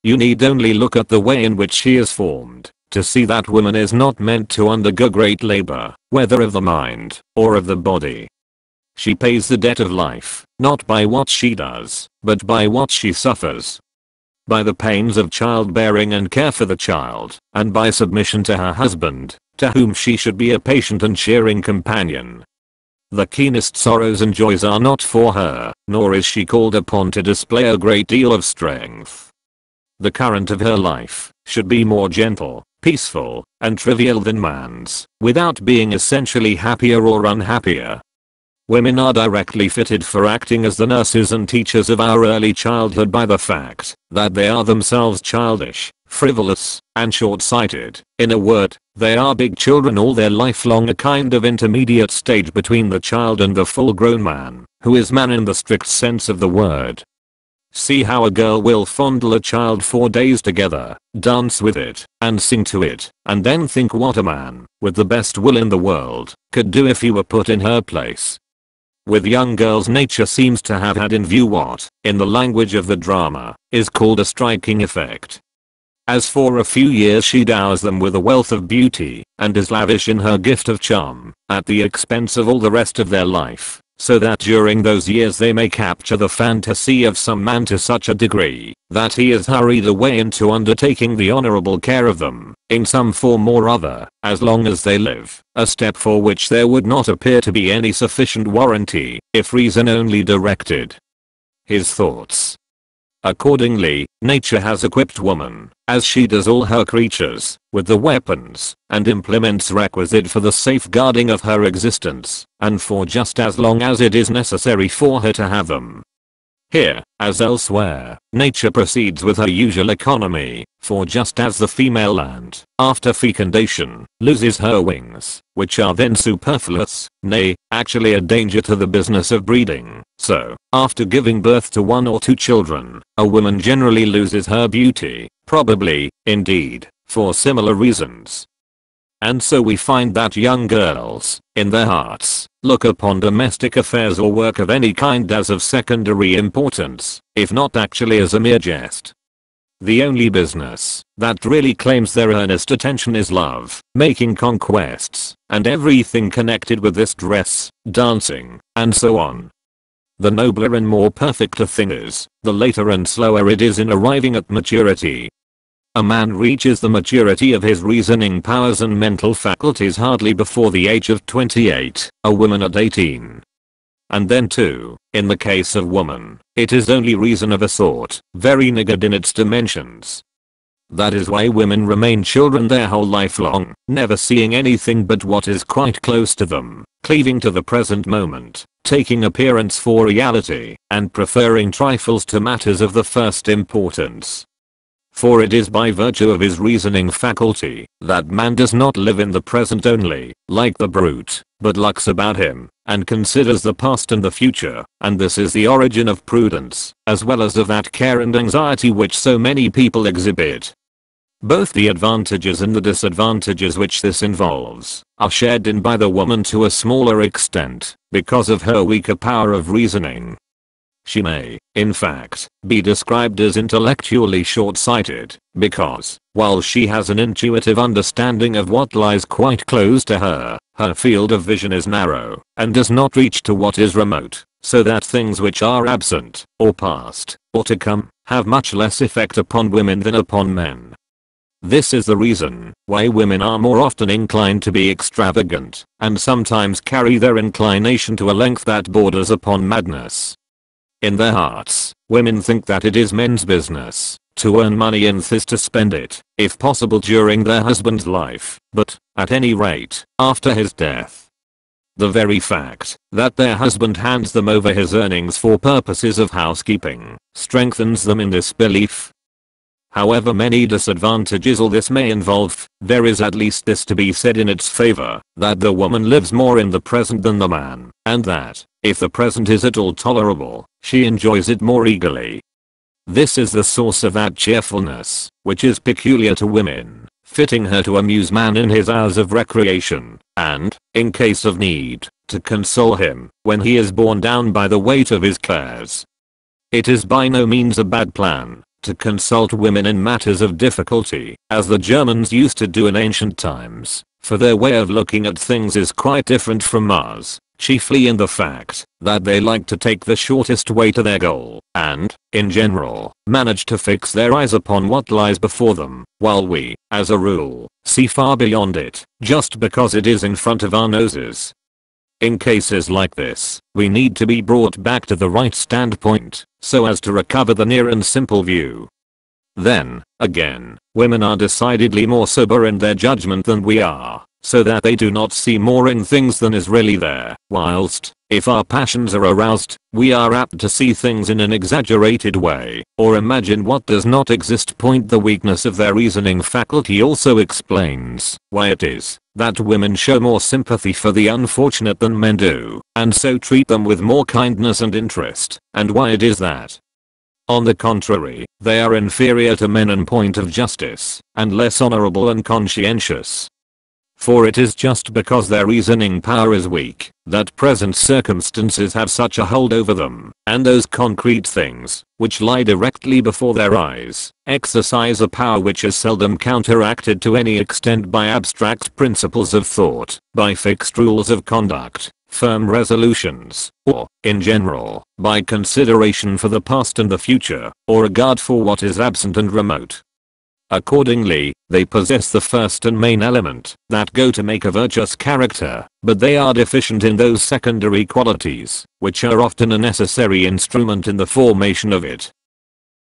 You need only look at the way in which she is formed to see that woman is not meant to undergo great labor, whether of the mind or of the body. She pays the debt of life, not by what she does, but by what she suffers. By the pains of childbearing and care for the child, and by submission to her husband, to whom she should be a patient and cheering companion. The keenest sorrows and joys are not for her, nor is she called upon to display a great deal of strength. The current of her life should be more gentle, peaceful, and trivial than man's, without being essentially happier or unhappier. Women are directly fitted for acting as the nurses and teachers of our early childhood by the fact that they are themselves childish, frivolous, and short-sighted. In a word, they are big children all their life long, a kind of intermediate stage between the child and the full-grown man, who is man in the strict sense of the word. See how a girl will fondle a child for days together, dance with it, and sing to it, and then think what a man, with the best will in the world, could do if he were put in her place. With young girls, nature seems to have had in view what, in the language of the drama, is called a striking effect. As for a few years she dows them with a wealth of beauty, and is lavish in her gift of charm, at the expense of all the rest of their life, so that during those years they may capture the fantasy of some man to such a degree, that he is hurried away into undertaking the honorable care of them, in some form or other, as long as they live, a step for which there would not appear to be any sufficient warranty, if reason only directed his thoughts. Accordingly, nature has equipped woman, as she does all her creatures, with the weapons and implements requisite for the safeguarding of her existence, and for just as long as it is necessary for her to have them. Here, as elsewhere, nature proceeds with her usual economy, for just as the female ant, after fecundation, loses her wings, which are then superfluous, nay, actually a danger to the business of breeding, so, after giving birth to 1 or 2 children, a woman generally loses her beauty, probably, indeed, for similar reasons. And so we find that young girls, in their hearts, look upon domestic affairs or work of any kind as of secondary importance, if not actually as a mere jest. The only business that really claims their earnest attention is love, making conquests, and everything connected with this, dress, dancing, and so on. The nobler and more perfect a thing is, the later and slower it is in arriving at maturity. A man reaches the maturity of his reasoning powers and mental faculties hardly before the age of 28, a woman at 18. And then too, in the case of woman, it is only reason of a sort, very niggard in its dimensions. That is why women remain children their whole life long, never seeing anything but what is quite close to them, cleaving to the present moment, taking appearance for reality, and preferring trifles to matters of the first importance. For it is by virtue of his reasoning faculty that man does not live in the present only, like the brute, but looks about him, and considers the past and the future, and this is the origin of prudence, as well as of that care and anxiety which so many people exhibit. Both the advantages and the disadvantages which this involves are shared in by the woman to a smaller extent, because of her weaker power of reasoning. She may, in fact, be described as intellectually short-sighted, because, while she has an intuitive understanding of what lies quite close to her, her field of vision is narrow, and does not reach to what is remote, so that things which are absent, or past, or to come, have much less effect upon women than upon men. This is the reason why women are more often inclined to be extravagant, and sometimes carry their inclination to a length that borders upon madness. In their hearts, women think that it is men's business to earn money and thus to spend it, if possible during their husband's life, but, at any rate, after his death. The very fact that their husband hands them over his earnings for purposes of housekeeping strengthens them in this belief. However many disadvantages all this may involve, there is at least this to be said in its favor, that the woman lives more in the present than the man, and that, if the present is at all tolerable, she enjoys it more eagerly. This is the source of that cheerfulness, which is peculiar to women, fitting her to amuse man in his hours of recreation, and, in case of need, to console him, when he is borne down by the weight of his cares. It is by no means a bad plan, to consult women in matters of difficulty, as the Germans used to do in ancient times, for their way of looking at things is quite different from ours, chiefly in the fact that they like to take the shortest way to their goal, and, in general, manage to fix their eyes upon what lies before them, while we, as a rule, see far beyond it, just because it is in front of our noses. In cases like this, we need to be brought back to the right standpoint, so as to recover the near and simple view. Then, again, women are decidedly more sober in their judgment than we are, so that they do not see more in things than is really there, whilst, if our passions are aroused, we are apt to see things in an exaggerated way, or imagine what does not exist. The weakness of their reasoning faculty also explains why it is that women show more sympathy for the unfortunate than men do, and so treat them with more kindness and interest, and why it is that, on the contrary, they are inferior to men in point of justice, and less honorable and conscientious. For it is just because their reasoning power is weak, that present circumstances have such a hold over them, and those concrete things, which lie directly before their eyes, exercise a power which is seldom counteracted to any extent by abstract principles of thought, by fixed rules of conduct, firm resolutions, or, in general, by consideration for the past and the future, or regard for what is absent and remote. Accordingly, they possess the first and main element that go to make a virtuous character, but they are deficient in those secondary qualities, which are often a necessary instrument in the formation of it.